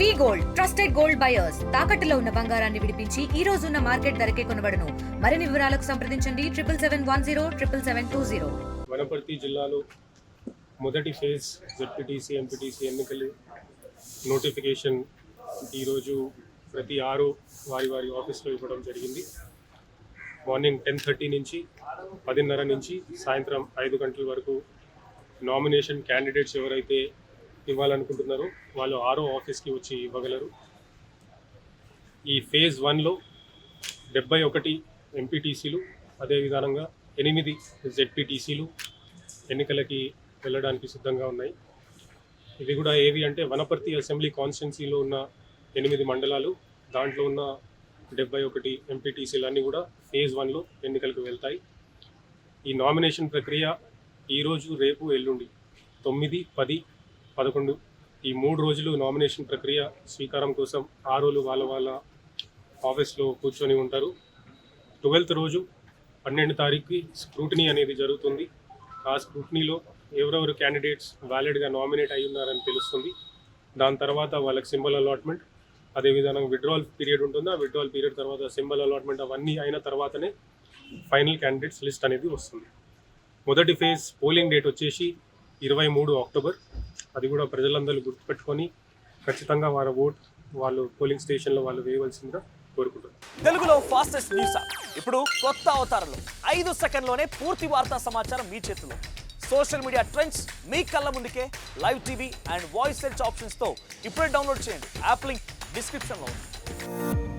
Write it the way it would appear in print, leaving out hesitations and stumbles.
వి gold trusted gold buyers తాకట్టులో ఉన్న బంగారాన్ని విడిపించి ఈ రోజు ఉన్న మార్కెట్ ధరకే కొనబడును. మరిన్ని వివరాలకు సంప్రదించండి 7771077720. వనపర్తి జిల్లాలో మొదటి ఫేజ్ జెడ్పీటీసీ ఎంపీటీసీ ఎన్నికలు నోటిఫికేషన్ ఈరోజు ప్రతి 6 వారి ఆఫీస్లో ఇవ్వడం జరిగింది. మార్నింగ్ 10:30 నుంచి 10:30 నుంచి సాయంత్రం 5 గంటల వరకు నామినేషన్ క్యాండిడేట్స్ ఎవరైతే ఇవ్వాలనుకుంటున్నారో వాళ్ళు 6వ ఆఫీస్కి వచ్చి ఇవ్వగలరు. ఈ ఫేజ్ 1లో 71 ఎంపీటీసీలు, అదేవిధంగా 8 జెడ్పీటీసీలు ఎన్నికలకి వెళ్ళడానికి సిద్ధంగా ఉన్నాయి. ఇవి కూడా ఏవి అంటే వనపర్తి అసెంబ్లీ కాన్స్టిట్యున్సీలో ఉన్న 8 మండలాలు, దాంట్లో ఉన్న 71 ఎంపీటీసీలు అన్నీ కూడా ఫేజ్ 1లో ఎన్నికలకు వెళ్తాయి. ఈ నామినేషన్ ప్రక్రియ ఈరోజు, రేపు, ఎల్లుండి 9, 10, 11 ఈ 3 రోజులు నామినేషన్ ప్రక్రియ స్వీకారం కోసం ఆర్ఓలు వాళ్ళ ఆఫీస్లో కూర్చొని ఉంటారు. 12th రోజు 12 తారీఖుకి స్క్రూటినీ అనేది జరుగుతుంది. ఆ స్క్రూటినీలో ఎవరెవరు క్యాండిడేట్స్ వ్యాలిడ్గా నామినేట్ అయి ఉన్నారని తెలుస్తుంది. దాని తర్వాత వాళ్ళకి సింబల్ అలాట్మెంట్, అదేవిధంగా విత్డ్రావల్ పీరియడ్ ఉంటుంది. ఆ విత్డ్రావల్ పీరియడ్ తర్వాత సింబల్ అలాట్మెంట్ అవన్నీ అయిన తర్వాతనే ఫైనల్ క్యాండిడేట్స్ లిస్ట్ అనేది వస్తుంది. మొదటి ఫేజ్ పోలింగ్ డేట్ వచ్చేసి 23 అక్టోబర్. అది కూడా ప్రజలందరూ గుర్తుపెట్టుకొని ఖచ్చితంగా వారి ఓట్ వాళ్ళు పోలింగ్ స్టేషన్లో వాళ్ళు వేయవలసిందిగా కోరుకుంటున్నారు. తెలుగులో ఫాస్టెస్ట్ న్యూస్ ఇప్పుడు కొత్త అవతారంలో 5 సెకండ్లోనే పూర్తి వార్తా సమాచారం మీ చేతిలో. సోషల్ మీడియా ట్రెండ్స్ మీ కళ్ళ ముందుకే live TV and voice search ఆప్షన్స్తో ఇప్పుడే డౌన్లోడ్ చేయండి. యాప్ లింక్ డిస్క్రిప్షన్లో ఉంది.